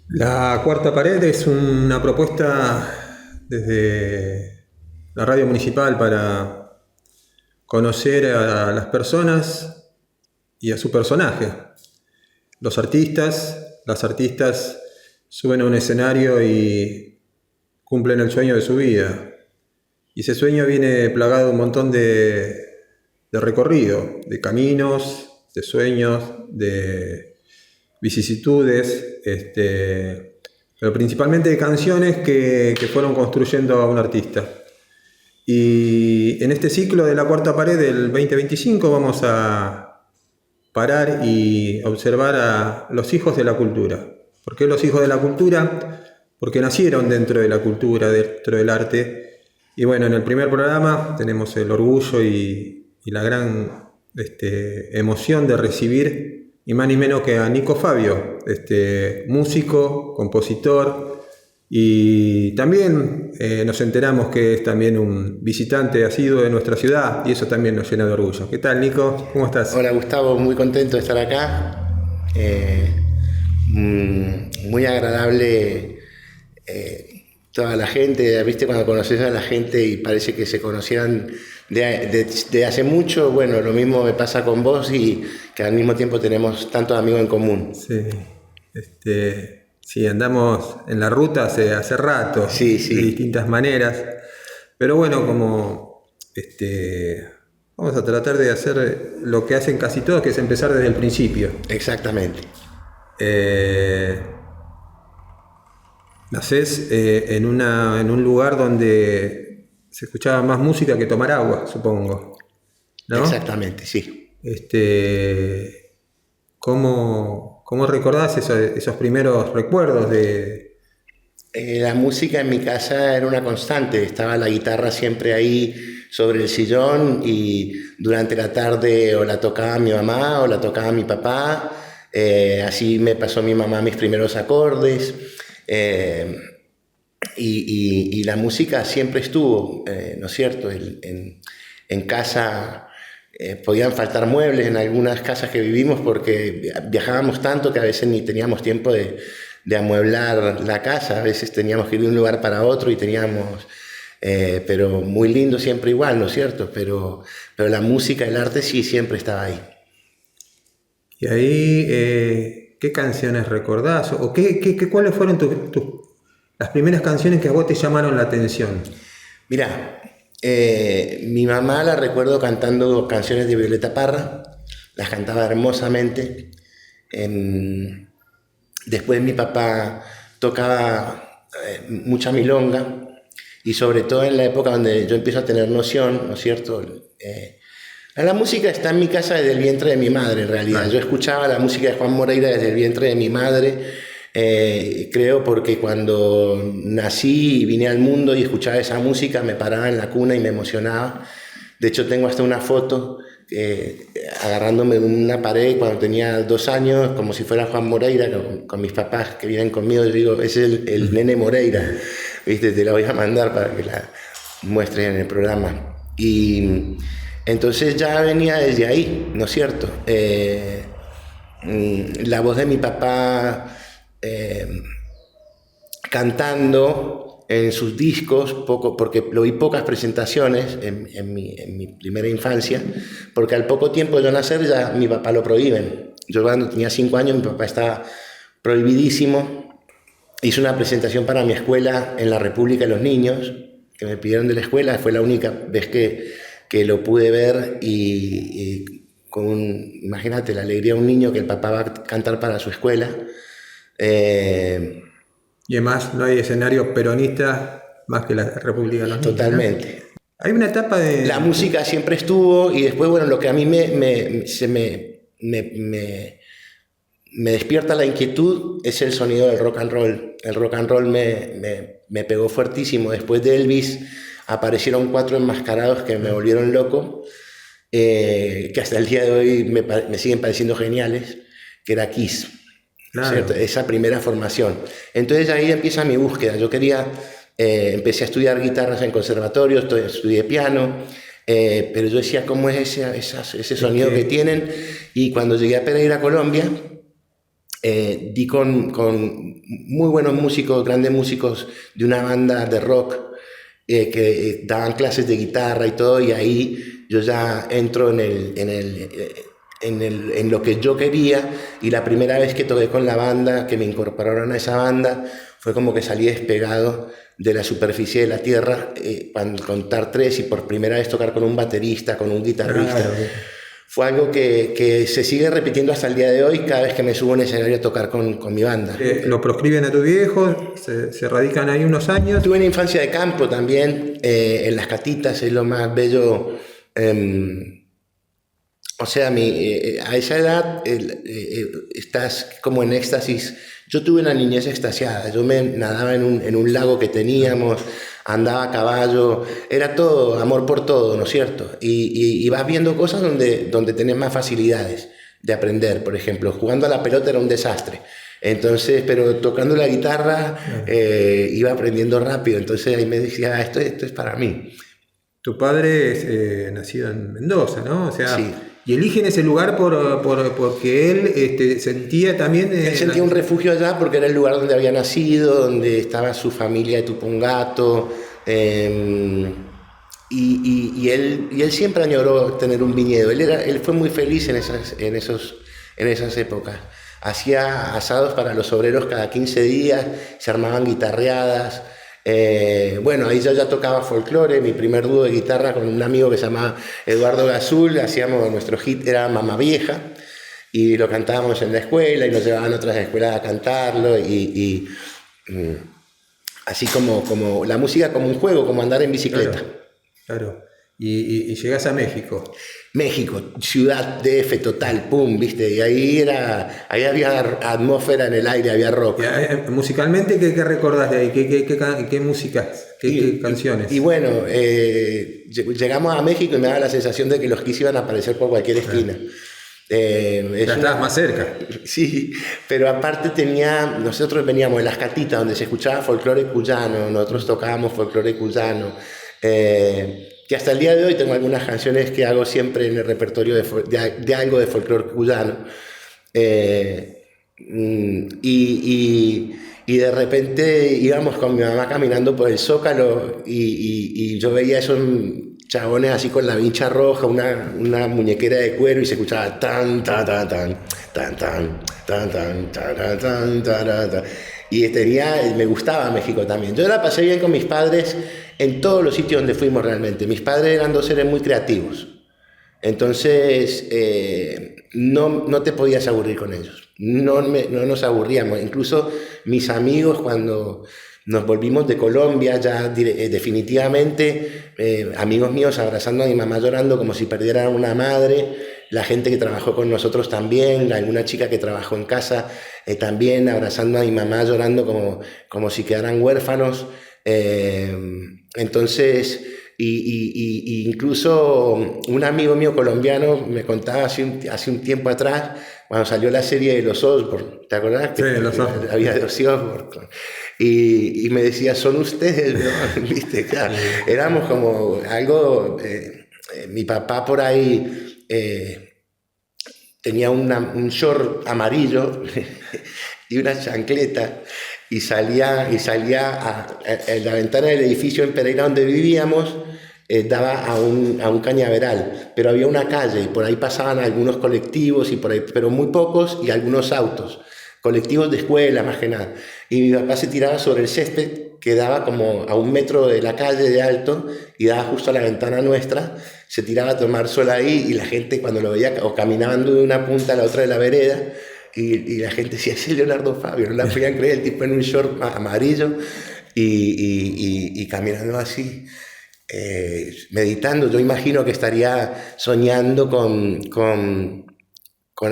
La cuarta pared es una propuesta desde la radio municipal para conocer a las personas y a su personaje. Los artistas, las artistas suben a un escenario y cumplen el sueño de su vida. Y ese sueño viene plagado de un montón de recorrido, de caminos, de sueños, de vicisitudes, pero principalmente de canciones que fueron construyendo a un artista. Y en este ciclo de la cuarta pared del 2025 vamos a parar y observar a los hijos de la cultura. ¿Por qué los hijos de la cultura? Porque nacieron dentro de la cultura, dentro del arte. Y bueno, en el primer programa tenemos el orgullo y la gran emoción de recibir ni más ni menos que a Nico Fabio, músico, compositor, y también nos enteramos que es también un visitante asiduo de nuestra ciudad y eso también nos llena de orgullo. ¿Qué tal, Nico? ¿Cómo estás? Hola Gustavo, muy contento de estar acá. Muy agradable toda la gente, viste cuando conoces a la gente y parece que se conocieran de hace mucho. Bueno, lo mismo me pasa con vos y que al mismo tiempo tenemos tantos amigos en común. Sí, sí, andamos en la ruta hace rato, Sí, de sí, distintas maneras, pero bueno, como vamos a tratar de hacer lo que hacen casi todos, que es empezar desde el principio. exactamente. Eh, Nacés en un lugar donde se escuchaba más música que tomar agua, supongo, ¿no? Exactamente, sí. ¿Cómo recordás esos primeros recuerdos de... La música en mi casa era una constante, estaba la guitarra siempre ahí sobre el sillón y durante la tarde o la tocaba mi mamá o la tocaba mi papá. Así me pasó mi mamá mis primeros acordes. eh, y la música siempre estuvo, ¿no es cierto? En casa podían faltar muebles en algunas casas que vivimos porque viajábamos tanto que a veces ni teníamos tiempo de amueblar la casa, a veces teníamos que ir de un lugar para otro y teníamos, pero muy lindo siempre igual, ¿no es cierto? Pero la música, el arte sí siempre estaba ahí. Y ahí, ¿qué canciones recordás? ¿O cuáles fueron las primeras canciones que a vos te llamaron la atención? Mira, mi mamá la recuerdo cantando canciones de Violeta Parra, las cantaba hermosamente. Em, Después mi papá tocaba mucha milonga y sobre todo en la época donde yo empiezo a tener noción, ¿no es cierto? La música está en mi casa desde el vientre de mi madre, en realidad. Yo Claro. escuchaba la música de Juan Moreira desde el vientre de mi madre, creo porque cuando nací y vine al mundo y escuchaba esa música me paraba en la cuna y me emocionaba. De hecho tengo hasta una foto agarrándome de una pared cuando tenía 2 años, como si fuera Juan Moreira, con mis papás que vienen conmigo. Yo digo, ese es el nene Moreira, ¿viste? Te la voy a mandar para que la muestres en el programa. Y entonces ya venía desde ahí, ¿no es cierto? La voz de mi papá cantando en sus discos, poco, porque lo vi pocas presentaciones en mi primera infancia, porque al poco tiempo de yo nacer ya mi papá lo prohíben. Yo cuando tenía 5 años mi papá estaba prohibidísimo. Hice una presentación para mi escuela en la República de los Niños, que me pidieron de la escuela, fue la única vez que lo pude ver y imagínate la alegría de un niño que el papá va a cantar para su escuela. Eh, Y además no hay escenario peronista más que la República de los Niños, ¿no? Totalmente. Hay una etapa La de... música siempre estuvo y después, bueno, lo que a mí me despierta la inquietud es el sonido del rock and roll. El rock and roll me pegó fuertísimo. Después de Elvis aparecieron 4 enmascarados que me volvieron loco, que hasta el día de hoy me siguen pareciendo geniales, que era Kiss, ¿cierto? Claro. Esa primera formación. Entonces ahí empieza mi búsqueda. Yo quería, empecé a estudiar guitarras en conservatorio, estudié piano, pero yo decía, ¿cómo es ese Es sonido que que tienen? Y cuando llegué a Pereira, Colombia, di con muy buenos músicos, grandes músicos de una banda de rock que daban clases de guitarra y todo, y ahí yo ya entro en lo que yo quería, y la primera vez que toqué con la banda, que me incorporaron a esa banda, fue como que salí despegado de la superficie de la tierra, para contar tres y por primera vez tocar con un baterista, con un guitarrista. Claro. Fue algo que se sigue repitiendo hasta el día de hoy cada vez que me subo a un escenario a tocar con mi banda. Lo proscriben a tu viejo, se radican ahí unos años. Tuve una infancia de campo también, en las catitas, es lo más bello. O sea, a esa edad estás como en éxtasis. Yo tuve una niñez extasiada, yo me nadaba en un lago que teníamos, andaba a caballo, era todo, amor por todo, ¿no es cierto? Y vas viendo cosas donde tenés más facilidades de aprender. Por ejemplo, jugando a la pelota era un desastre. Entonces, pero tocando la guitarra iba aprendiendo rápido. Entonces ahí me decía, esto es para mí. Tu padre es nacido en Mendoza, ¿no? O sea, Sí. y eligen ese lugar porque él sentía también... Él sentía un refugio allá porque era el lugar donde había nacido, donde estaba su familia de Tupungato, y él siempre añoró tener un viñedo. Él fue muy feliz en esas épocas. Hacía asados para los obreros cada 15 días, se armaban guitarreadas. Bueno, ahí yo ya tocaba folclore, mi primer dúo de guitarra con un amigo que se llamaba Eduardo Gazul, hacíamos, nuestro hit era Mamá Vieja, y lo cantábamos en la escuela y nos llevaban a otras escuelas a cantarlo, así como la música como un juego, como andar en bicicleta. Claro. Y llegás a México. México, ciudad DF total, pum, ¿viste? Y ahí había atmósfera en el aire, había rock. Musicalmente, ¿qué recordás de ahí? ¿Qué músicas? ¿Qué canciones? Y bueno, llegamos a México y me daba la sensación de que los Kiss iban a aparecer por cualquier esquina. Ya estabas más cerca. Sí, pero aparte nosotros veníamos de Las Catitas, donde se escuchaba folclore cuyano, nosotros tocábamos folclore cuyano, que hasta el día de hoy tengo algunas canciones que hago siempre en el repertorio de algo de folclore cuyano. Y de repente íbamos con mi mamá caminando por el Zócalo y yo veía esos chabones así con la vincha roja, una muñequera de cuero, y se escuchaba tan, tan, tan, tan, tan, tan, tan, tan, tan, tan, tan, tan. Y me gustaba México también. Yo la pasé bien con mis padres en todos los sitios donde fuimos realmente. Mis padres eran dos seres muy creativos. Entonces, no te podías aburrir con ellos. No nos aburríamos. Incluso mis amigos, cuando nos volvimos de Colombia, ya definitivamente, amigos míos abrazando a mi mamá llorando como si perdieran una madre, la gente que trabajó con nosotros también, alguna chica que trabajó en casa también abrazando a mi mamá llorando como si quedaran huérfanos. Entonces, incluso un amigo mío colombiano me contaba hace un tiempo atrás, cuando salió la serie de los Osborne, ¿te acordás? Sí, los Osborne. Había de los Osborne. Y me decía, son ustedes, ¿no? ¿Viste? Claro, éramos como algo... mi papá por ahí tenía un short amarillo y una chancleta, y salía en la ventana del edificio en Pereira donde vivíamos, daba a un cañaveral, pero había una calle y por ahí pasaban algunos colectivos, pero muy pocos, y algunos autos, colectivos de escuela más que nada. Y mi papá se tiraba sobre el césped, que daba como a 1 metro de la calle de alto y daba justo a la ventana nuestra. Se tiraba a tomar sol ahí, y la gente cuando lo veía, o caminaban de una punta a la otra de la vereda, y la gente decía, ese es Leonardo Fabio, no la podían creer, el tipo en un short amarillo y caminando así, meditando. Yo imagino que estaría soñando con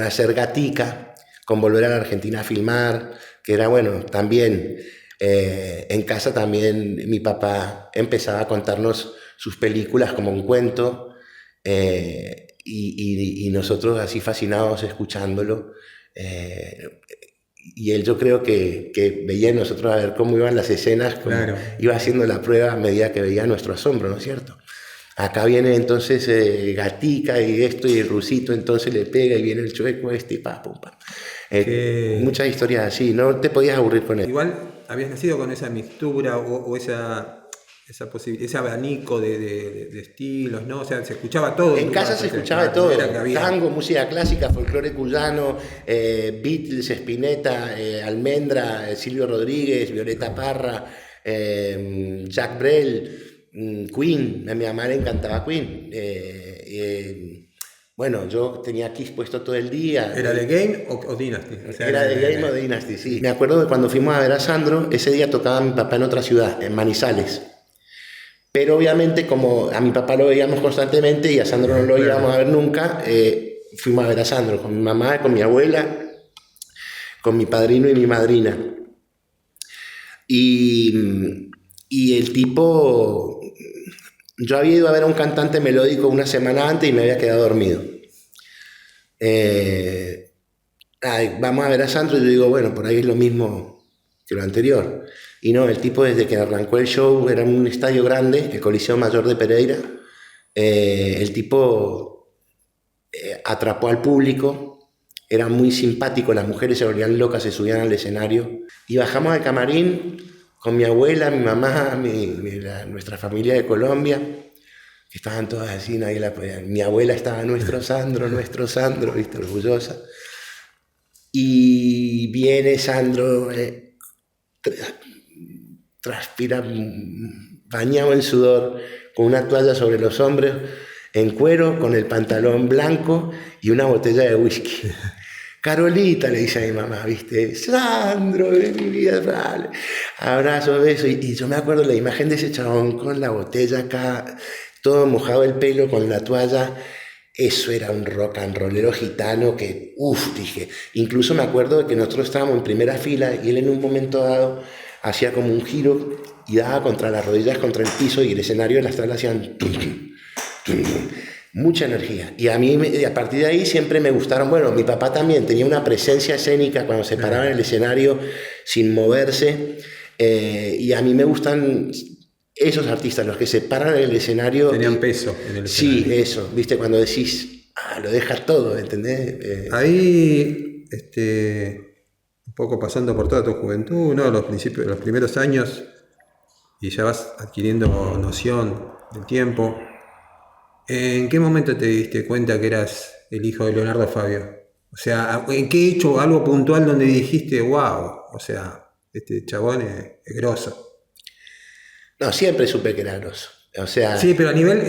hacer Gatica, con volver a la Argentina a filmar, que era bueno, también en casa también mi papá empezaba a contarnos sus películas como un cuento, y nosotros así fascinados escuchándolo. Y él, yo creo que veía en nosotros a ver cómo iban las escenas, cómo claro, iba haciendo la prueba a medida que veía nuestro asombro, ¿no es cierto? Acá viene entonces Gatica y esto, y el rusito entonces le pega, y viene el chueco y pa, pum, pa. Muchas historias así, no te podías aburrir con él. Igual habías nacido con esa mixtura o esa posibilidad, ese abanico de estilos, ¿no? O sea, se escuchaba todo. En casa se escuchaba de todo, había... tango, música clásica, folclore cuyano, Beatles, Spinetta, Almendra, Silvio Rodríguez, Violeta Parra, Jacques Brel, Queen. A mi mamá le encantaba Queen. Bueno, yo tenía Kiss puesto todo el día. ¿Era de Game o Dynasty? O sea, era de Game o de Dynasty, sí. Me acuerdo que cuando fuimos a ver a Sandro, ese día tocaba mi papá en otra ciudad, en Manizales. Pero obviamente, como a mi papá lo veíamos constantemente y a Sandro no lo íbamos a ver nunca, fuimos a ver a Sandro con mi mamá, con mi abuela, con mi padrino y mi madrina. Y el tipo... Yo había ido a ver a un cantante melódico una semana antes y me había quedado dormido. Vamos a ver a Sandro y yo digo, bueno, por ahí es lo mismo que lo anterior. Y no, el tipo desde que arrancó el show era un estadio grande, el Coliseo Mayor de Pereira. El tipo atrapó al público, era muy simpático, las mujeres se volvían locas, se subían al escenario. Y bajamos al camarín con mi abuela, mi mamá, nuestra familia de Colombia, que estaban todas así, nadie la podía. Mi abuela estaba, nuestro Sandro, viste, orgullosa. Y viene Sandro, transpira, bañado en sudor, con una toalla sobre los hombros, en cuero, con el pantalón blanco y una botella de whisky. Carolita, le dice a mi mamá, ¿viste? Sandro, de mi vida, vale. Abrazo, beso. Y yo me acuerdo la imagen de ese chabón con la botella acá, todo mojado el pelo, con la toalla. Eso era un rock and rollero gitano que, dije. Incluso me acuerdo de que nosotros estábamos en primera fila y él en un momento dado hacía como un giro y daba contra las rodillas, contra el piso, y el escenario de las tablas hacían... Mucha energía. Y a mí, a partir de ahí, siempre me gustaron. Bueno, mi papá también tenía una presencia escénica cuando se paraba en el escenario sin moverse. Y a mí me gustan esos artistas, los que se paran en el escenario. Tenían peso en el escenario. Sí, eso. ¿Viste? Cuando decís, lo dejas todo, ¿entendés? Ahí, un poco pasando por toda tu juventud, ¿no? Los primeros años, y ya vas adquiriendo noción del tiempo. ¿En qué momento te diste cuenta que eras el hijo de Leonardo Fabio? O sea, ¿en qué hecho algo puntual donde dijiste, wow, o sea, este chabón es grosso? No, siempre supe que era grosso. O sea... Sí, pero a nivel,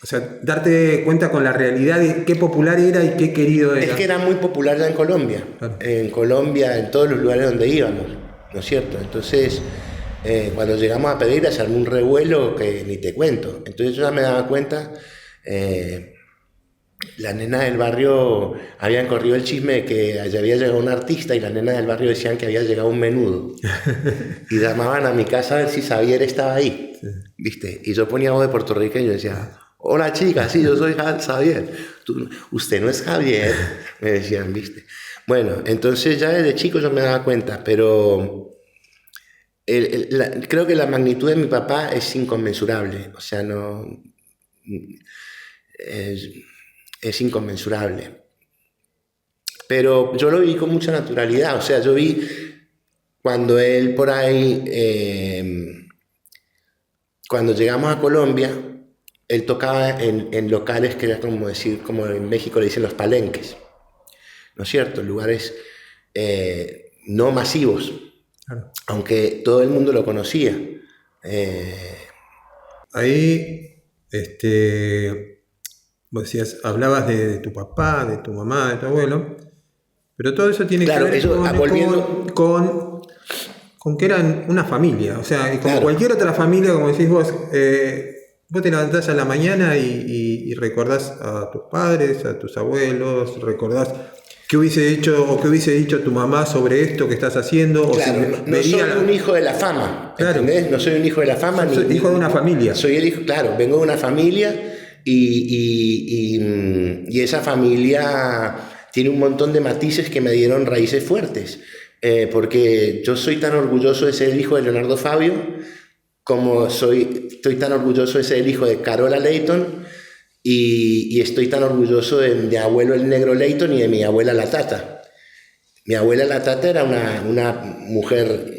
o sea, darte cuenta con la realidad de qué popular era y qué querido era. Es que era muy popular ya en Colombia. Claro. En Colombia, en todos los lugares donde íbamos, ¿no es cierto? Entonces... cuando llegamos a Pereira se armó un revuelo que ni te cuento. Entonces yo ya me daba cuenta, las nenas del barrio habían corrido el chisme de que allá había llegado un artista y las nenas del barrio decían que había llegado un menudo. Y llamaban a mi casa a ver si Xavier estaba ahí, sí. ¿Viste? Y yo ponía voz de puertorriqueño y decía, hola chica, sí, yo soy Xavier. Usted no es Javier, me decían, ¿viste? Bueno, entonces ya desde chico yo me daba cuenta, pero... creo que la magnitud de mi papá es inconmensurable, o sea, no es inconmensurable. Pero yo lo vi con mucha naturalidad, o sea, yo vi cuando él por ahí, cuando llegamos a Colombia, él tocaba en locales que era como decir, como en México le dicen los palenques, ¿no es cierto? Lugares no masivos. Claro. Aunque todo el mundo lo conocía. Ahí, vos decías, hablabas de tu papá, de tu mamá, de tu abuelo, pero todo eso tiene claro, que ver eso, con que eran una familia. O sea, como claro. Cualquier otra familia, como decís vos, vos te levantás a la mañana y recordás a tus padres, a tus abuelos, recordás... ¿Qué hubiese hecho o qué hubiese dicho tu mamá sobre esto que estás haciendo? Claro, no soy un hijo de la fama, claro. ¿Entendés? No soy un hijo de la fama. Soy hijo de una familia. Soy el hijo, claro, vengo de una familia y esa familia tiene un montón de matices que me dieron raíces fuertes. Porque yo soy tan orgulloso de ser el hijo de Leonardo Fabio como estoy tan orgulloso de ser el hijo de Carola Leyton. Y estoy tan orgulloso de mi abuelo el negro Leyton y de mi abuela la Tata. Mi abuela la Tata era una mujer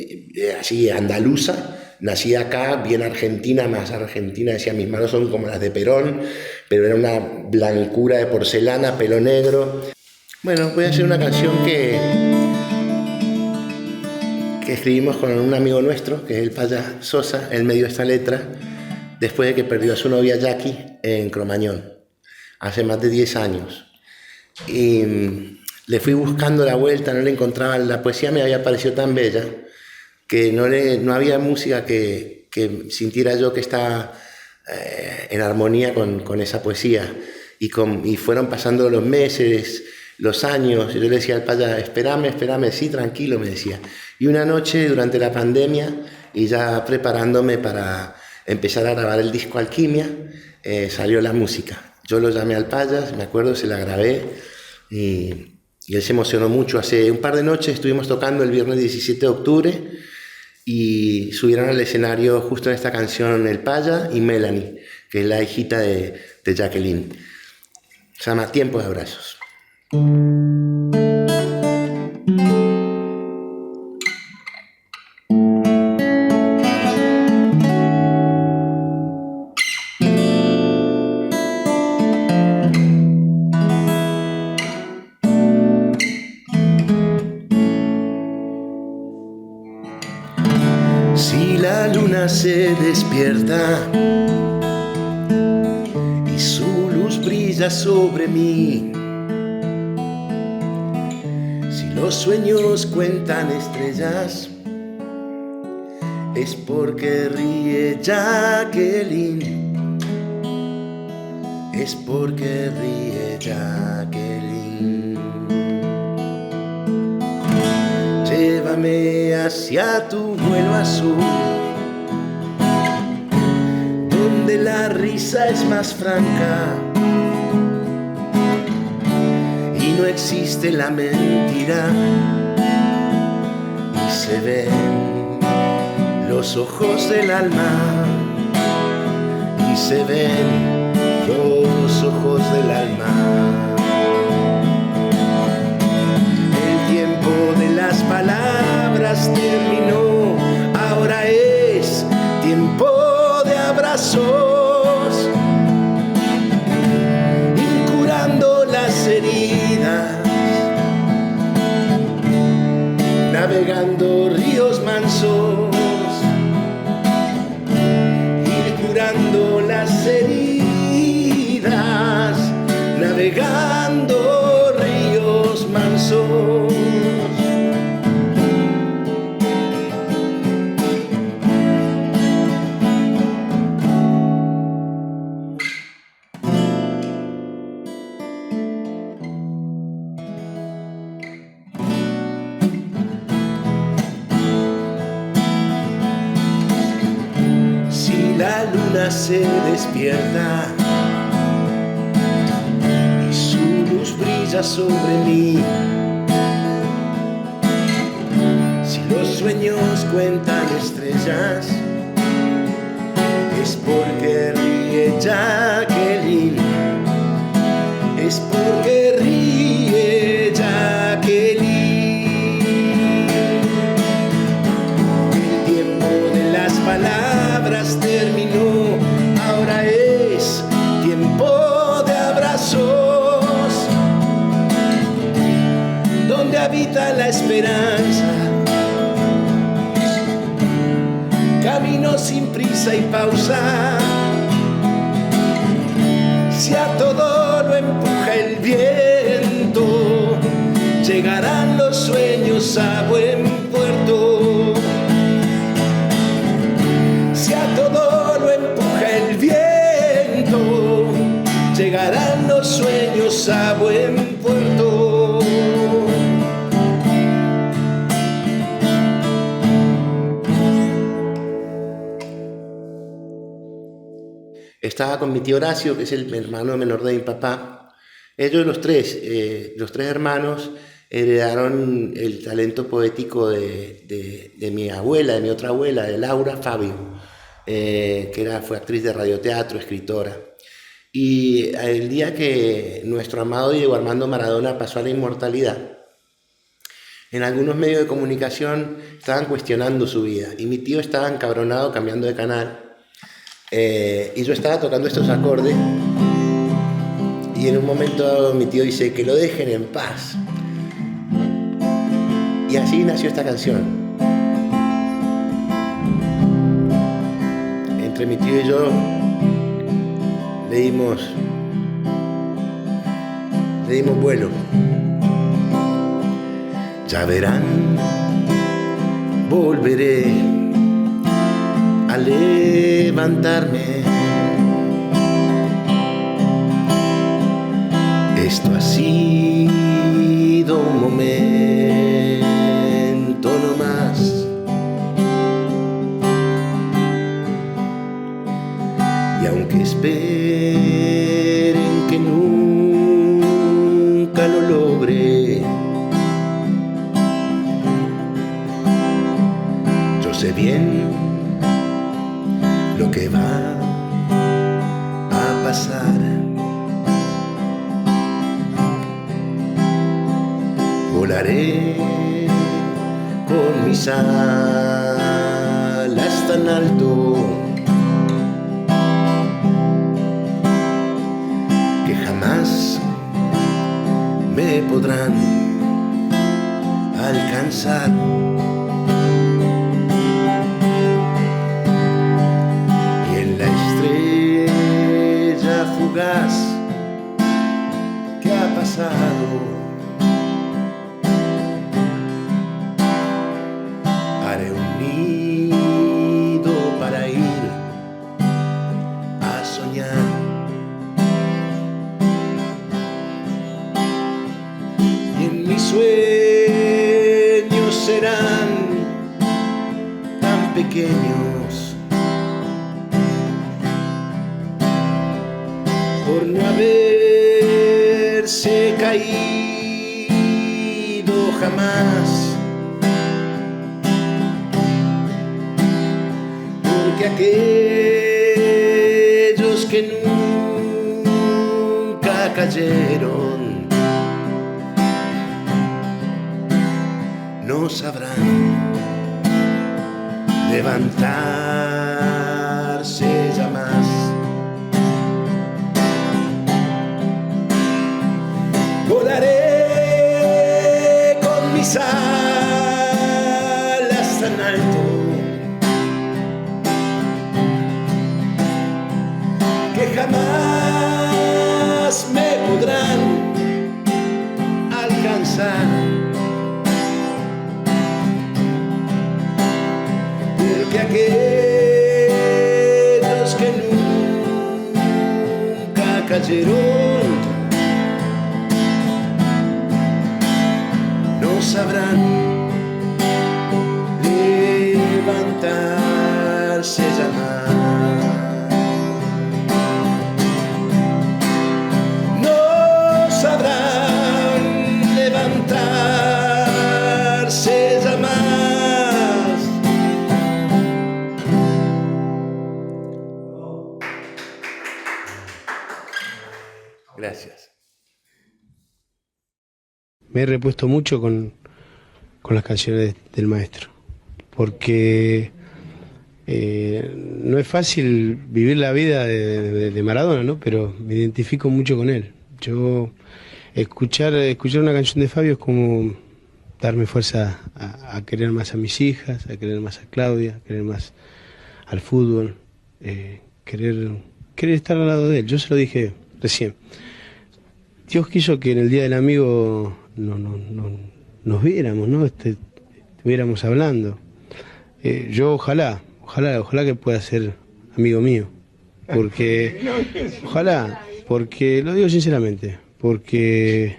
así andaluza, nacida acá, bien argentina, más argentina, decía, mis manos son como las de Perón, pero era una blancura de porcelana, pelo negro. Bueno, voy a hacer una canción que escribimos con un amigo nuestro, que es el Paya Sosa. Él me dio esta letra después de que perdió a su novia Jackie en Cromañón, hace más de 10 años. Y le fui buscando la vuelta, no le encontraba, la poesía me había parecido tan bella que no había música que sintiera yo que estaba en armonía con esa poesía. Y fueron pasando los meses, los años, y yo le decía al Paya, espérame, sí, tranquilo, me decía. Y una noche durante la pandemia, y ya preparándome para empezar a grabar el disco Alquimia, salió la música. Yo lo llamé al Paya, me acuerdo, se la grabé, y él se emocionó mucho. Hace un par de noches estuvimos tocando el viernes 17 de octubre, y subieron al escenario justo en esta canción el Paya y Melanie, que es la hijita de Jacqueline. Se llama Tiempo de Abrazos. Si la luna se despierta y su luz brilla sobre mí, si los sueños cuentan estrellas, es porque ríe Jacqueline, es porque ríe Jacqueline. Llévame hacia tu vuelo azul, donde la risa es más franca y no existe la mentira, y se ven los ojos del alma, y se ven los ojos del alma. De las palabras terminó, ahora es tiempo de abrazos, ir curando las heridas, navegando ríos mansos, ir curando las heridas, navegando ríos mansos. La luna se despierta y su luz brilla sobre mí. Si los sueños cuentan estrellas, es porque ríe Jacqueline, es porque ríe Jacqueline. El tiempo de las palabras terminó, ahora es tiempo de abrazos, donde habita la esperanza, camino sin prisa y pausa, si a todo lo empuja el viento, llegarán los sueños a buen puerto. Si a todo lo empuja el viento, llegarán los sueños a buen puerto. Estaba con mi tío Horacio, que es el hermano menor de mi papá. Ellos los tres hermanos, heredaron el talento poético de mi abuela, de mi otra abuela, de Laura Fabio, que fue actriz de radioteatro, escritora. Y el día que nuestro amado Diego Armando Maradona pasó a la inmortalidad, en algunos medios de comunicación estaban cuestionando su vida y mi tío estaba encabronado cambiando de canal y yo estaba tocando estos acordes y en un momento dado mi tío dice que lo dejen en paz y así nació esta canción. Entre mi tío y yo le dimos vuelo. Ya verán, volveré a levantarme. Esto ha sido un momento no más. Y aunque esperen que nunca lo logre, sé bien lo que va a pasar. Volaré con mis alas tan alto que jamás me podrán alcanzar. Fugaz que ha pasado, haré un nido para ir a soñar. Y en mis sueños serán tan pequeños por no haberse caído jamás, porque aquellos que nunca cayeron no sabrán levantarse jamás. Volaré con mis alas tan alto que jamás me podrán alcanzar, porque aquellos que nunca cayeron sabrán levantarse jamás. No sabrán levantarse jamás. Gracias. Me he repuesto mucho con las canciones del maestro, porque no es fácil vivir la vida de Maradona, ¿no? Pero me identifico mucho con él. Yo escuchar una canción de Fabio es como darme fuerza a querer más a mis hijas, a querer más a Claudia, a querer más al fútbol, querer estar al lado de él. Yo se lo dije recién. Dios quiso que en el Día del Amigo nos viéramos, ¿no? Estuviéramos hablando. Yo ojalá que pueda ser amigo mío, porque porque lo digo sinceramente, porque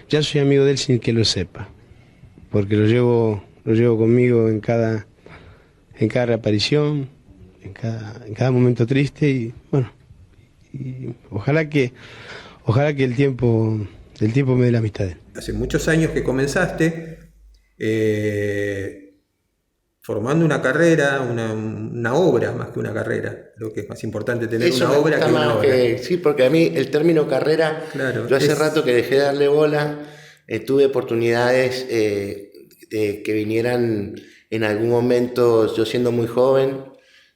ya soy amigo de él sin que lo sepa, porque lo llevo conmigo en cada reaparición, en cada momento triste y bueno, y ojalá que el tiempo me dé la amistad de él. Hace muchos años que comenzaste formando una carrera, una obra más que una carrera. Lo que es más importante tener eso una obra que una obra. Sí, porque a mí el término carrera, claro, yo hace rato que dejé de darle bola, tuve oportunidades que vinieran en algún momento, yo siendo muy joven,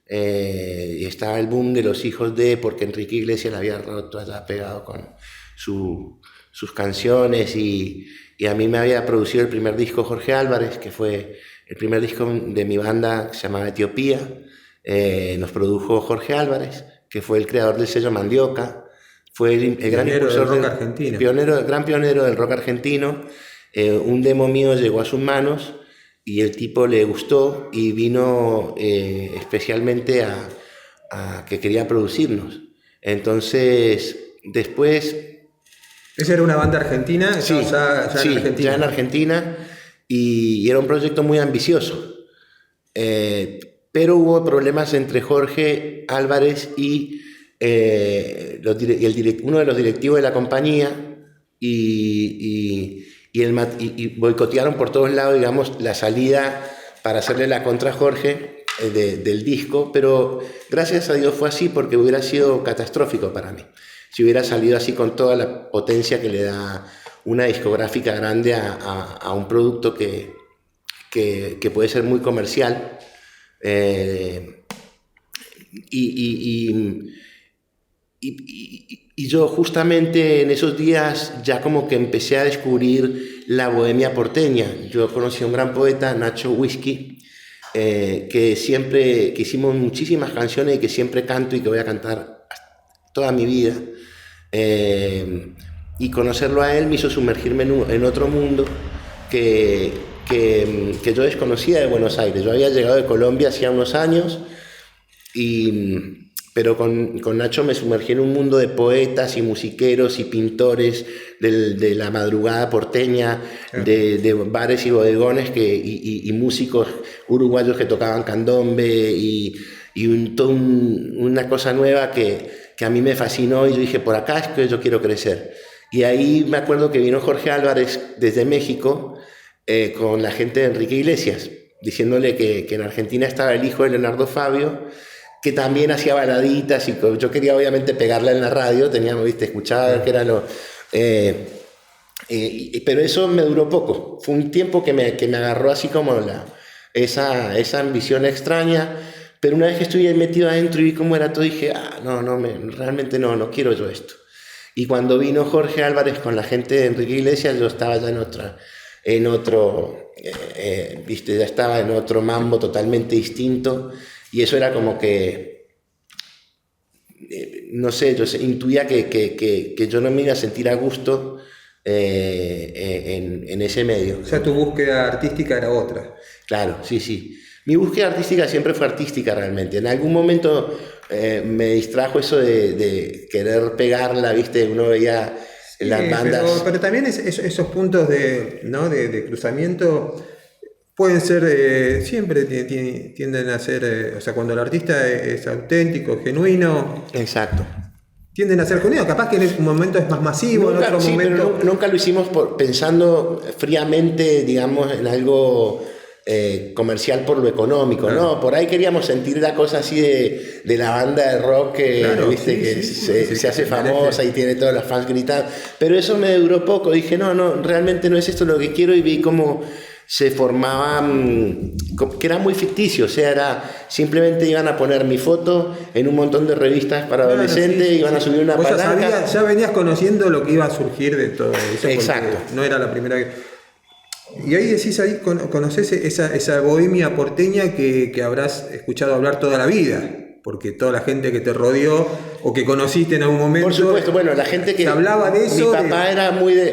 y estaba el boom de los hijos de, porque Enrique Iglesias la había roto allá pegado con sus canciones, y a mí me había producido el primer disco Jorge Álvarez, que fue el primer disco de mi banda, que se llamaba Etiopía. Nos produjo Jorge Álvarez, que fue el creador del sello Mandioca, fue el gran impulsor del rock argentino, gran pionero del rock argentino. Un demo mío llegó a sus manos y el tipo le gustó y vino especialmente a que quería producirnos. Entonces, después... ¿Esa era una banda argentina? Sí, ya en Argentina, y era un proyecto muy ambicioso. Pero hubo problemas entre Jorge Álvarez y uno de los directivos de la compañía, y boicotearon por todos lados, digamos, la salida para hacerle la contra a Jorge del disco, pero gracias a Dios fue así, porque hubiera sido catastrófico para mí si hubiera salido así con toda la potencia que le da una discográfica grande a un producto que puede ser muy comercial. Y yo justamente en esos días ya como que empecé a descubrir la bohemia porteña. Yo conocí a un gran poeta, Nacho Whisky, que hicimos muchísimas canciones y que siempre canto y que voy a cantar toda mi vida. Y conocerlo a él me hizo sumergirme en otro mundo que yo desconocía de Buenos Aires. Yo había llegado de Colombia hacía unos años, pero con Nacho me sumergí en un mundo de poetas y musiqueros y pintores de la madrugada porteña, de bares y bodegones y músicos uruguayos que tocaban candombe y una cosa nueva que a mí me fascinó, y yo dije, por acá es que yo quiero crecer. Y ahí me acuerdo que vino Jorge Álvarez desde México con la gente de Enrique Iglesias, diciéndole que en Argentina estaba el hijo de Leonardo Fabio, que también hacía baladitas, y yo quería obviamente pegarla en la radio, teníamos, escuchaba que era lo... pero eso me duró poco, fue un tiempo que me agarró así como esa ambición extraña, pero una vez que estuve metido adentro y vi cómo era todo, dije, realmente no quiero yo esto. Y cuando vino Jorge Álvarez con la gente de Enrique Iglesias, yo estaba ya ya estaba en otro mambo totalmente distinto, y eso era como que, no sé, yo intuía que yo no me iba a sentir a gusto en ese medio. O sea, tu búsqueda artística era otra. Claro, sí. Mi búsqueda artística siempre fue artística realmente. En algún momento me distrajo eso de querer pegarla, uno veía las bandas... Pero también esos puntos de cruzamiento pueden ser, siempre tienden a ser, o sea, cuando el artista es auténtico, genuino... Exacto. Tienden a ser genuinos, capaz que en un momento es más masivo, en otro momento... Pero nunca lo hicimos pensando fríamente, digamos, en algo... comercial por lo económico, claro. No, por ahí queríamos sentir la cosa así de la banda de rock que, claro, que se hace famosa y tiene todos los fans gritando, pero eso me duró poco, dije no, realmente no es esto lo que quiero, y vi cómo se formaba, que era muy ficticio, o sea, simplemente iban a poner mi foto en un montón de revistas para adolescentes, iban a subir una palanca. Ya venías conociendo lo que iba a surgir de todo eso. Exacto. No era la primera vez. Y ahí decís, ahí conocés esa bohemia porteña que habrás escuchado hablar toda la vida, porque toda la gente que te rodeó o que conociste en algún momento... Por supuesto, bueno, la gente que... hablaba de eso...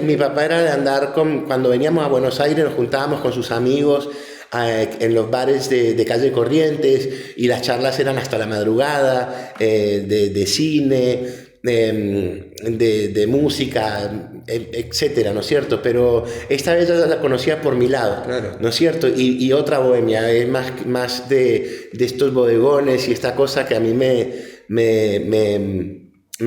Mi papá era de andar cuando veníamos a Buenos Aires, nos juntábamos con sus amigos en los bares de calle Corrientes, y las charlas eran hasta la madrugada, de cine... De música, etcétera, ¿no es cierto? Pero esta vez ya la conocía por mi lado, claro. ¿No es cierto? Y otra bohemia, es más de estos bodegones y esta cosa que a mí me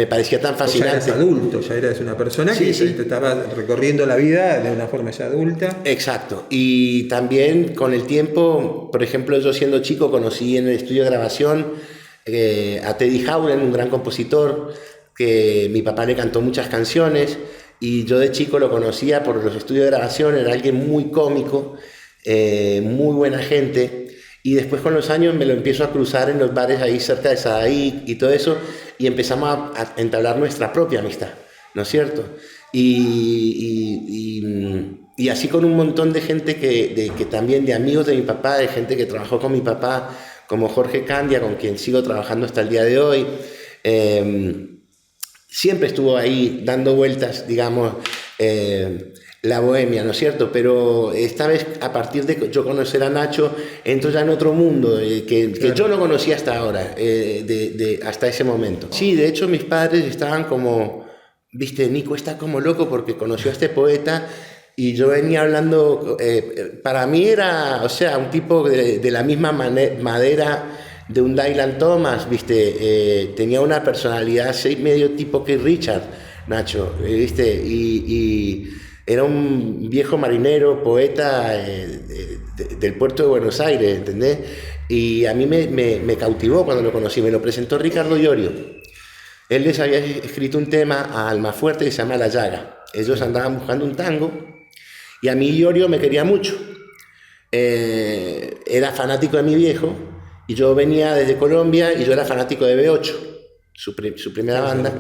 parecía tan fascinante. Ya eras adulto, ya eras una persona que te estaba recorriendo la vida de una forma ya adulta. Exacto. Y también con el tiempo, por ejemplo, yo siendo chico conocí en el estudio de grabación a Teddy Howland, un gran compositor, que mi papá le cantó muchas canciones, y yo de chico lo conocía por los estudios de grabación, era alguien muy cómico, muy buena gente. Y después con los años me lo empiezo a cruzar en los bares ahí cerca de Sadaí y todo eso, y empezamos a entablar nuestra propia amistad, ¿no es cierto? Y así con un montón de gente que también, de amigos de mi papá, de gente que trabajó con mi papá, como Jorge Candia, con quien sigo trabajando hasta el día de hoy. Siempre estuvo ahí dando vueltas, digamos, la bohemia, ¿no es cierto? Pero esta vez, a partir de yo conocer a Nacho, entro ya en otro mundo que yo no conocía hasta ahora, hasta ese momento. Sí, de hecho mis padres estaban como, viste, Nico está como loco porque conoció a este poeta, y yo venía hablando, para mí era, o sea, un tipo de la misma madera de un Dylan Thomas, viste, tenía una personalidad así medio tipo que Richard, Nacho, viste, y era un viejo marinero, poeta del puerto de Buenos Aires, ¿entendés? Y a mí me cautivó cuando lo conocí. Me lo presentó Ricardo Iorio. Él les había escrito un tema a Almafuerte que se llama La Llaga. Ellos andaban buscando un tango, y a mí Iorio me quería mucho. Era fanático de mi viejo, y yo venía desde Colombia, y yo era fanático de B8, su primera banda.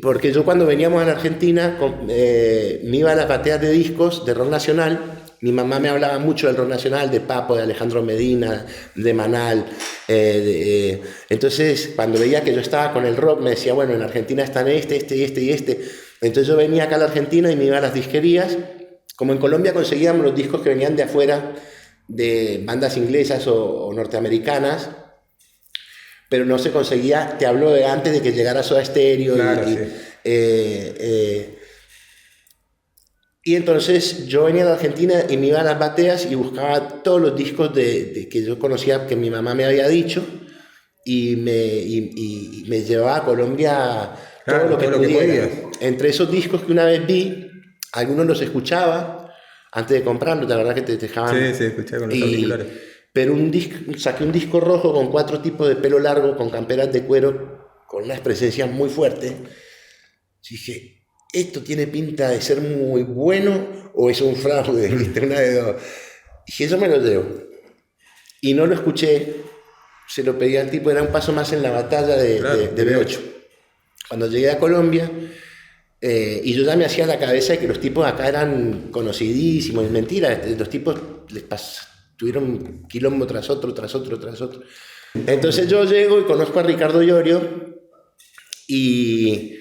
Porque yo cuando veníamos a la Argentina me iba a las bateas de discos de rock nacional. Mi mamá me hablaba mucho del rock nacional, de Papo, de Alejandro Medina, de Manal. Entonces, cuando veía que yo estaba con el rock, me decía, bueno, en Argentina están este y este. Entonces yo venía acá a la Argentina y me iba a las disquerías. Como en Colombia conseguíamos los discos que venían de afuera, de bandas inglesas o norteamericanas, pero no se conseguía, te hablo de antes de que llegara Soda Stereo. Claro, sí. Y entonces yo venía a la Argentina y me iba a las bateas y buscaba todos los discos que yo conocía, que mi mamá me había dicho, y me llevaba a Colombia todo lo que pudiera. Entre esos discos que una vez vi, algunos los escuchaba antes de comprarlos, la verdad que te dejaban... Sí, escuché con los auriculares. Pero saqué un disco rojo con 4 tipos de pelo largo, con camperas de cuero, con unas presencias muy fuertes. Dije, esto tiene pinta de ser muy bueno o es un fraude, ¿viste? Una de dos. Dije, yo me lo llevo. Y no lo escuché, se lo pedí al tipo, era un paso más en la batalla de B8. Cuando llegué a Colombia, y yo ya me hacía la cabeza de que los tipos acá eran conocidísimos, y mentira, los tipos tuvieron quilombo tras otro. Entonces yo llego y conozco a Ricardo Iorio, y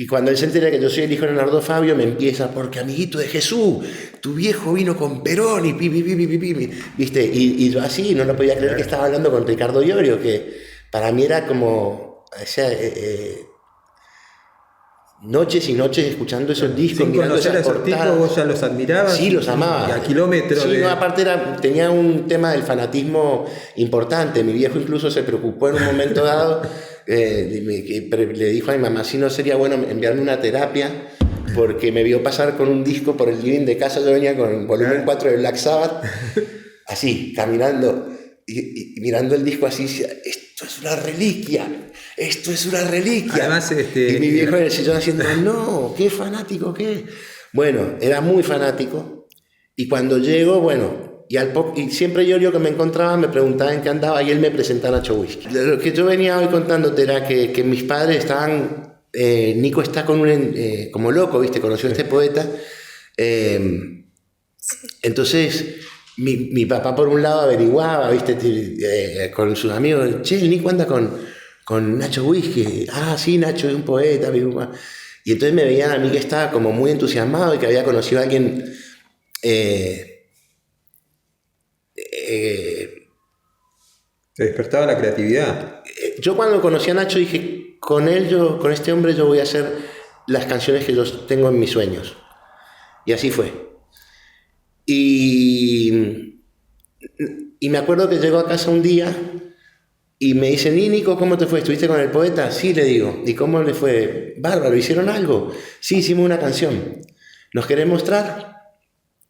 cuando él se entera que yo soy el hijo de Leonardo Fabio, me empieza, porque amiguito de Jesús, tu viejo vino con Perón y ¿viste? Y yo así no lo podía creer que estaba hablando con Ricardo Iorio, que para mí era como, o sea, noches y noches escuchando esos discos, sin conocer a esos tipos, vos ya los admirabas. Sí, los amaba. Y a kilómetros. Sí, no, aparte tenía un tema del fanatismo importante. Mi viejo incluso se preocupó en un momento dado, le dijo a mi mamá si no sería bueno enviarme una terapia, porque me vio pasar con un disco por el living de casa. Yo venía con el volumen 4 de Black Sabbath, así, caminando y mirando el disco así, esto es una reliquia. Además, y mi viejo en el sillón haciendo, no, qué fanático, qué. Bueno, era muy fanático. Y cuando llego, bueno, y siempre yo que me encontraba me preguntaba en qué andaba, y él me presentaba a Nacho Whisky. Lo que yo venía hoy contándote era que mis padres estaban, Nico está como loco, ¿viste? Conoció a este poeta. Entonces... Mi papá por un lado averiguaba, ¿viste? Con sus amigos, che, el Nico anda con Nacho Whisky. Ah, sí, Nacho es un poeta. Y entonces me veían a mí que estaba como muy entusiasmado y que había conocido a alguien te despertaba la creatividad. Yo cuando conocí a Nacho dije, con este hombre yo voy a hacer las canciones que yo tengo en mis sueños. Y así fue. Y me acuerdo que llegó a casa un día y me dice, Nico, ¿cómo te fue? ¿Estuviste con el poeta? Sí, le digo. ¿Y cómo le fue? Bárbaro, ¿hicieron algo? Sí, hicimos una canción. ¿Nos querés mostrar?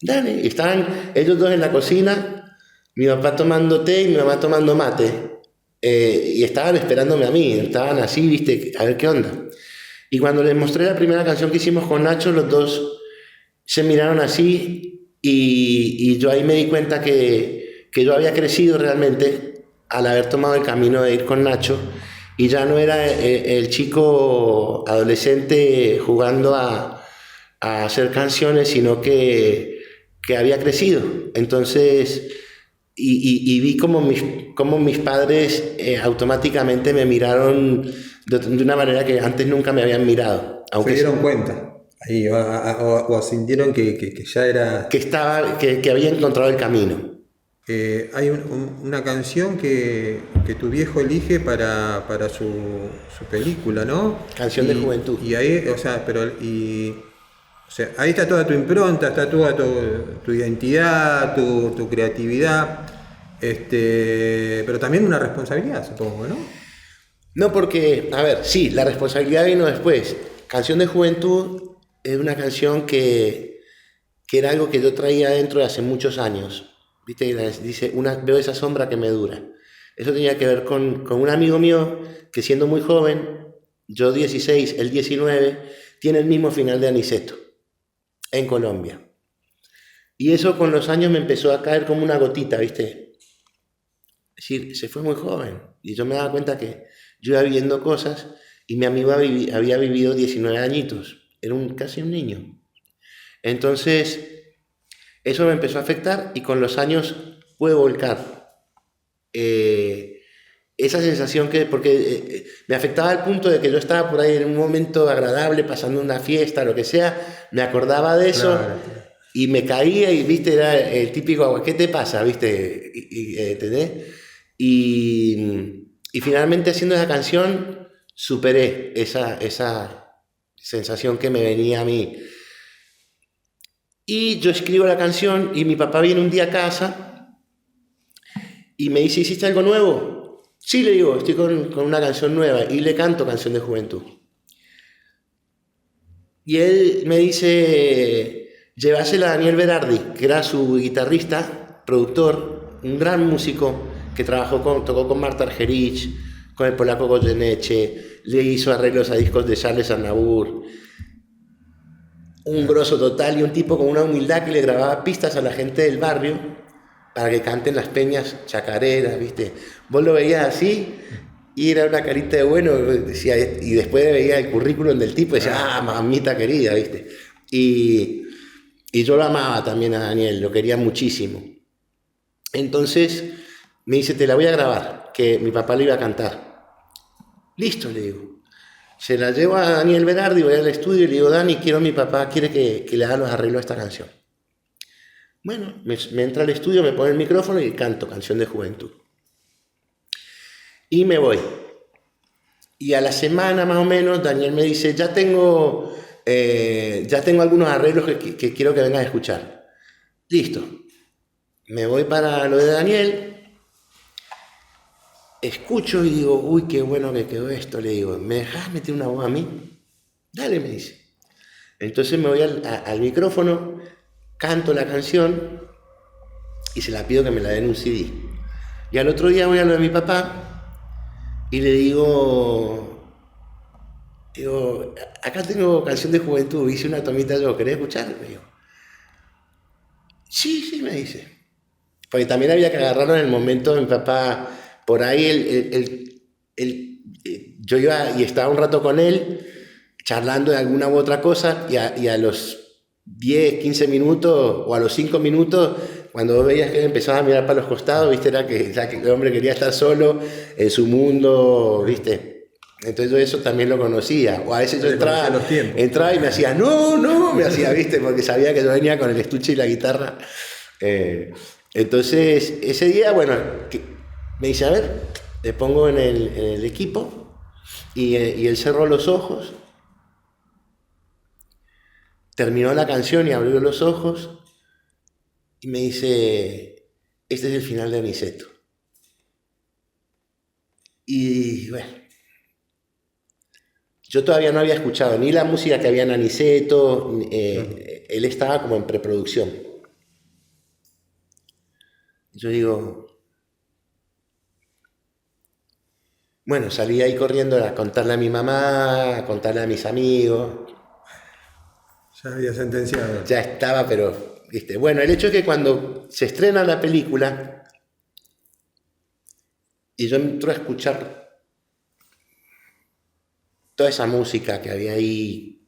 Dale. Y estaban ellos dos en la cocina, mi papá tomando té y mi mamá tomando mate. Y estaban esperándome a mí, estaban así, ¿viste? A ver qué onda. Y cuando les mostré la primera canción que hicimos con Nacho, los dos se miraron así Y yo ahí me di cuenta que yo había crecido realmente al haber tomado el camino de ir con Nacho, y ya no era el chico adolescente jugando a hacer canciones, sino que había crecido. Entonces, y vi como mis padres automáticamente me miraron de una manera que antes nunca me habían mirado. Se dieron cuenta. Ahí, o sintieron que ya era... que había encontrado el camino. Hay una canción que tu viejo elige para su película, ¿no? Canción de juventud. Y ahí, o sea, ahí está toda tu impronta, está toda tu identidad, tu creatividad, pero también una responsabilidad, supongo, ¿no? No, porque, a ver, sí, la responsabilidad vino después. Canción de juventud es una canción que era algo que yo traía dentro de hace muchos años. ¿Viste? Dice, veo esa sombra que me dura. Eso tenía que ver con un amigo mío que, siendo muy joven, yo 16, él 19, tiene el mismo final de Aniceto en Colombia. Y eso con los años me empezó a caer como una gotita, ¿viste? Es decir, se fue muy joven. Y yo me daba cuenta que yo iba viviendo cosas y mi amigo había vivido 19 añitos. Era casi un niño. Entonces, eso me empezó a afectar, y con los años pude volcar esa sensación porque me afectaba al punto de que yo estaba por ahí en un momento agradable, pasando una fiesta, lo que sea, me acordaba de eso, claro, y me caía, y viste, era el típico, ¿qué te pasa? ¿Viste? ¿Entendés? Y finalmente, haciendo esa canción, superé esa sensación que me venía a mí. Y yo escribo la canción, y mi papá viene un día a casa y me dice, ¿hiciste algo nuevo? Sí, le digo, estoy con una canción nueva, y le canto Canción de Juventud. Y él me dice, llévasela a Daniel Berardi, que era su guitarrista, productor, un gran músico que tocó con Marta Argerich, con el polaco Goyeneche, le hizo arreglos a discos de Charles Aznavour. Un grosso total, y un tipo con una humildad que le grababa pistas a la gente del barrio para que canten las peñas chacareras, ¿viste? Vos lo veías así y era una carita de bueno, decía, y después veía el currículum del tipo y decía, mamita querida, ¿viste? Y yo lo amaba también a Daniel, lo quería muchísimo. Entonces me dice, te la voy a grabar, que mi papá le iba a cantar. Listo, le digo. Se la llevo a Daniel Berardi, voy al estudio y le digo, Dani, mi papá quiere que le haga los arreglos a esta canción. Bueno, me entra al estudio, me pone el micrófono y canto Canción de Juventud. Y me voy. Y a la semana más o menos, Daniel me dice, ya tengo algunos arreglos que quiero que vengas a escuchar. Listo. Me voy para lo de Daniel. Escucho y digo, uy, qué bueno que quedó esto. Le digo, ¿me dejás meter una voz a mí? Dale, me dice. Entonces me voy al micrófono, canto la canción y se la pido que me la den un CD. Y al otro día voy a lo de mi papá y le digo, acá tengo Canción de Juventud, hice una tomita yo, ¿querés escuchar? Me digo, sí, me dice. Porque también había que agarrarlo en el momento de mi papá. Por ahí yo iba y estaba un rato con él, charlando de alguna u otra cosa, y a los 10, 15 minutos, o a los 5 minutos, cuando vos veías que él empezaba a mirar para los costados, ¿viste? Era que el hombre quería estar solo en su mundo, ¿viste? Entonces yo eso también lo conocía. O a veces yo entraba y me hacía, no, me hacía, ¿viste? Porque sabía que yo venía con el estuche y la guitarra. Entonces, ese día, bueno... Me dice, a ver, le pongo en el equipo y él cerró los ojos, terminó la canción y abrió los ojos y me dice, este es el final de Aniceto. Y bueno, yo todavía no había escuchado ni la música que había en Aniceto, él estaba como en preproducción. Yo digo... Bueno, salí ahí corriendo a contarle a mi mamá, a contarle a mis amigos. Ya había sentenciado. Ya estaba, pero ¿viste? Bueno, el hecho es que cuando se estrena la película y yo entro a escuchar toda esa música que había ahí,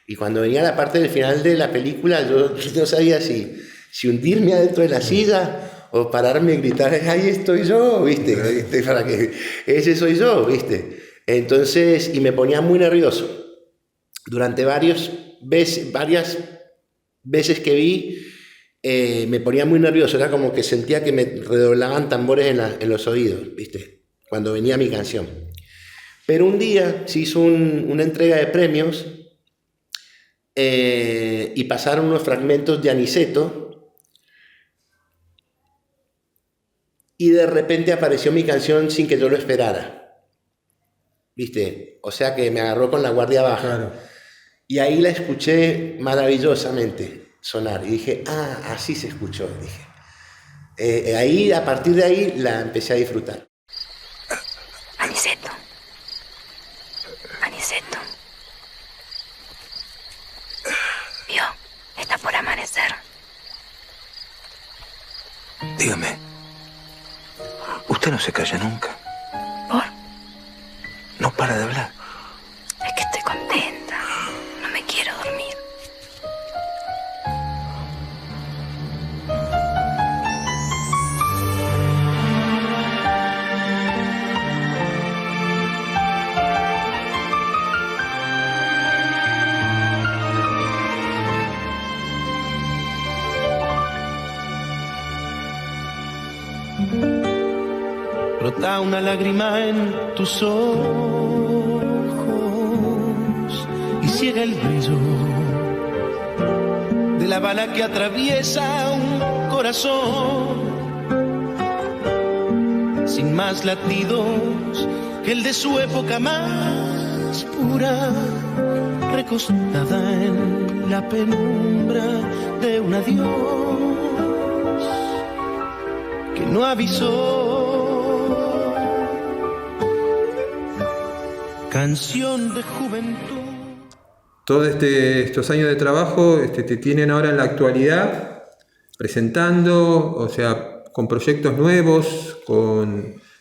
y cuando venía la parte del final de la película, yo no sabía si hundirme adentro de la silla o pararme y gritar, ahí estoy yo, ¿viste? Para que ese soy yo, ¿viste? Entonces, y me ponía muy nervioso. Durante varias veces que vi, me ponía muy nervioso, era como que sentía que me redoblaban tambores en los oídos, ¿viste? Cuando venía mi canción. Pero un día se hizo una entrega de premios y pasaron unos fragmentos de Aniceto y de repente apareció mi canción sin que yo lo esperara, ¿viste? O sea que me agarró con la guardia baja. Claro. Y ahí la escuché maravillosamente sonar y dije, así se escuchó, dije. Ahí, a partir de ahí, la empecé a disfrutar. Aniceto. Aniceto. Vio, está por amanecer. Dígame, usted no se calla nunca. ¿Por? No para de hablar. Es que estoy contenta. No me quiero dormir. Brota una lágrima en tus ojos y ciega el brillo de la bala que atraviesa un corazón sin más latidos que el de su época más pura, recostada en la penumbra de un adiós que no avisó. Canción de juventud. Todos estos años de trabajo te tienen ahora en la actualidad presentando, o sea, con proyectos nuevos,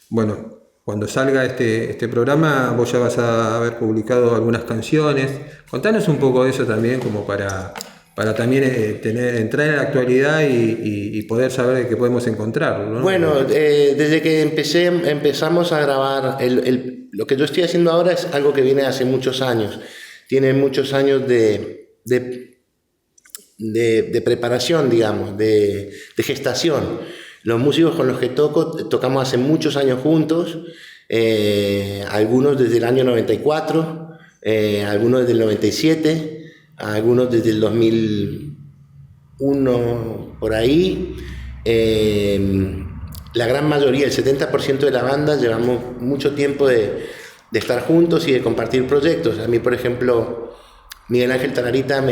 bueno, cuando salga este programa vos ya vas a haber publicado algunas canciones. Contanos un poco de eso también, como para también entrar en la actualidad y poder saber de qué podemos encontrar, ¿no? Bueno, desde que empezamos a grabar, lo que yo estoy haciendo ahora es algo que viene hace muchos años. Tiene muchos años de preparación, digamos, de gestación. Los músicos con los que tocamos hace muchos años juntos, algunos desde el año 94, algunos desde el 97, algunos desde el 2001, por ahí. La gran mayoría, el 70% de la banda, llevamos mucho tiempo de estar juntos y de compartir proyectos. A mí, por ejemplo, Miguel Ángel Tararita,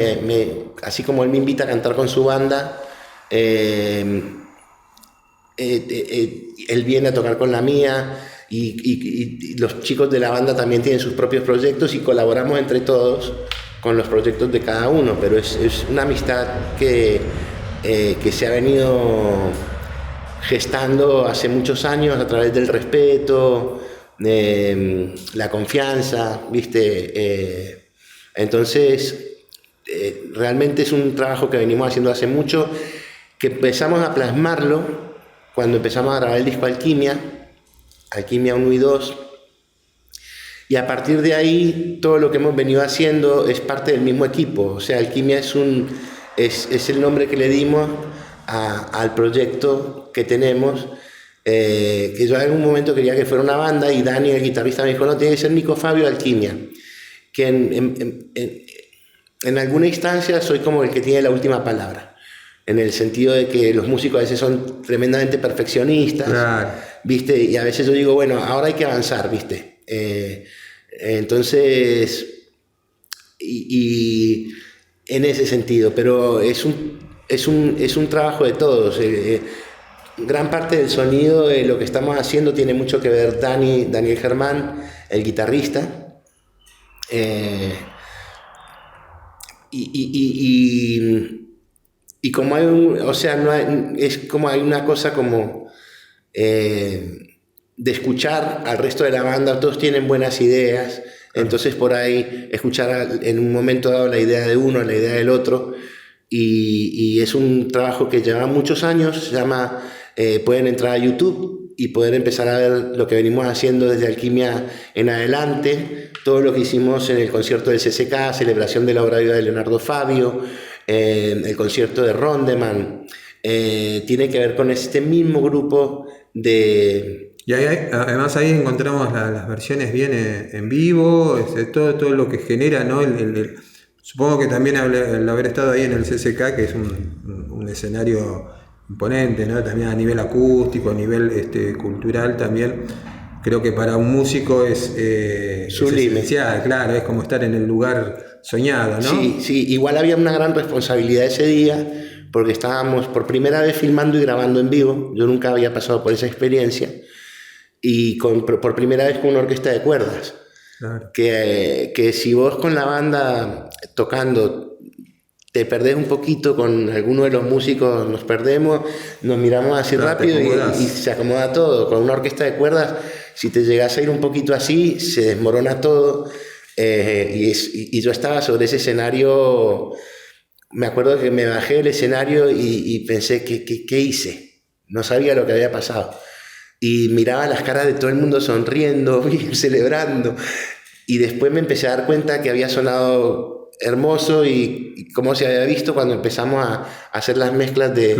así como él me invita a cantar con su banda, él viene a tocar con la mía y los chicos de la banda también tienen sus propios proyectos y colaboramos entre todos con los proyectos de cada uno, pero es una amistad que se ha venido gestando hace muchos años a través del respeto, la confianza, ¿viste? Entonces, realmente es un trabajo que venimos haciendo hace mucho, que empezamos a plasmarlo cuando empezamos a grabar el disco Alquimia 1 y 2, y a partir de ahí todo lo que hemos venido haciendo es parte del mismo equipo. O sea, Alquimia es el nombre que le dimos al proyecto que tenemos, que yo en algún momento quería que fuera una banda, y Dani, el guitarrista, me dijo, no, tiene que ser Nico Fabio Alquimia, que en alguna instancia soy como el que tiene la última palabra, en el sentido de que los músicos a veces son tremendamente perfeccionistas, claro, ¿viste? Y a veces yo digo, bueno, ahora hay que avanzar, ¿viste? Entonces, y en ese sentido, pero es un trabajo de todos. Gran parte del sonido de lo que estamos haciendo tiene mucho que ver Daniel Germán, el guitarrista, y Y como hay o sea, no hay, es como hay una cosa como de escuchar al resto de la banda, todos tienen buenas ideas, entonces por ahí escuchar en un momento dado la idea de uno, la idea del otro, y es un trabajo que lleva muchos años, se llama, pueden entrar a YouTube y poder empezar a ver lo que venimos haciendo desde Alquimia en adelante, todo lo que hicimos en el concierto del CCK, celebración de la obra viva de Leonardo Fabio, el concierto de Rondeman, tiene que ver con este mismo grupo de... Y además ahí encontramos las versiones bien en vivo, todo lo que genera, ¿no? Supongo que también el haber estado ahí en el CCK, que es un escenario imponente, ¿no? También a nivel acústico, a nivel cultural también. Creo que para un músico es esencial, claro, es como estar en el lugar soñado, ¿no? Sí, igual había una gran responsabilidad ese día, porque estábamos por primera vez filmando y grabando en vivo. Yo nunca había pasado por esa experiencia, y por primera vez con una orquesta de cuerdas. Claro. Que si vos con la banda tocando te perdés un poquito, con alguno de los músicos nos perdemos, nos miramos así rápido y se acomoda todo. Con una orquesta de cuerdas, si te llegás a ir un poquito así, se desmorona todo. Y yo estaba sobre ese escenario, me acuerdo que me bajé del escenario y pensé, ¿qué hice? No sabía lo que había pasado. Y miraba las caras de todo el mundo sonriendo y celebrando. Y después me empecé a dar cuenta que había sonado hermoso y cómo se había visto cuando empezamos a hacer las mezclas de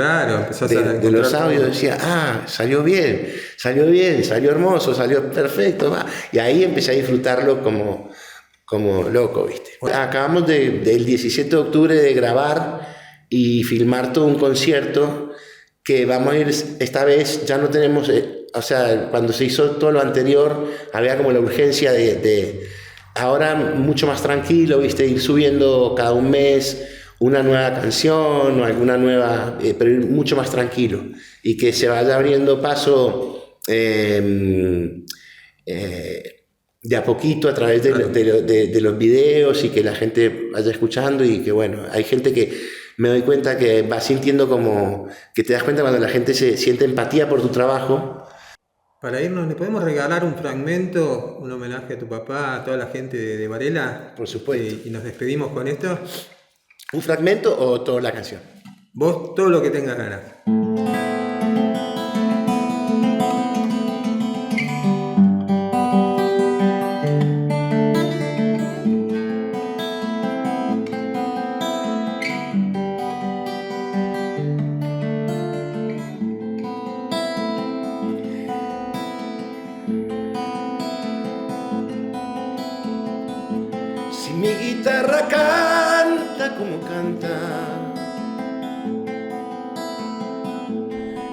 los audios. Decía, salió bien, salió hermoso, salió perfecto. Y ahí empecé a disfrutarlo como loco, ¿viste? Acabamos del 17 de octubre de grabar y filmar todo un concierto que vamos a ir, esta vez ya no tenemos, o sea, cuando se hizo todo lo anterior había como la urgencia de ahora mucho más tranquilo, ¿viste? Ir subiendo cada un mes una nueva canción o alguna nueva, pero ir mucho más tranquilo y que se vaya abriendo paso de a poquito a través de los videos y que la gente vaya escuchando y que bueno, hay gente que me doy cuenta que va sintiendo como que te das cuenta cuando la gente se siente empatía por tu trabajo. Para irnos, ¿le podemos regalar un fragmento, un homenaje a tu papá, a toda la gente de Varela? Por supuesto. Y nos despedimos con esto. ¿Un fragmento o toda la canción? Vos, todo lo que tengas ganas. Si mi guitarra canta como canta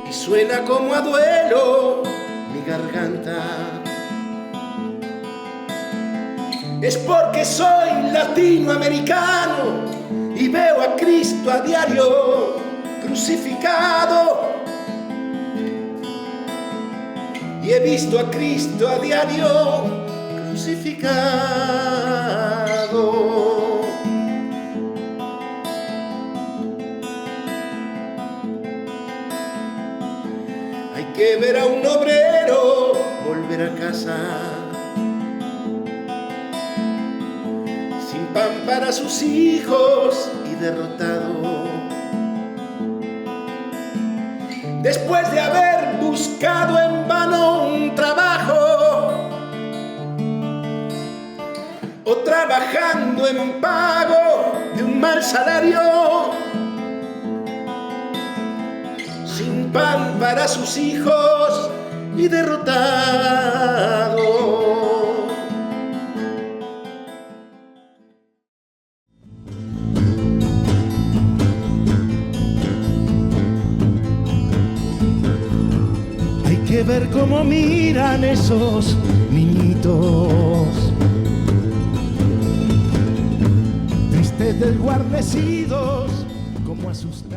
y suena como a duelo mi garganta, es porque soy latinoamericano y veo a Cristo a diario crucificado. Y he visto a Cristo a diario crucificado. Hay que ver a un obrero volver a casa sin pan para sus hijos y derrotado, después de haber buscado en vano un trabajo o trabajando en pago de un mal salario, sin pan para sus hijos y derrotado. Hay que ver cómo miran esos niñitos, tristes desguarnecidos, como asustados.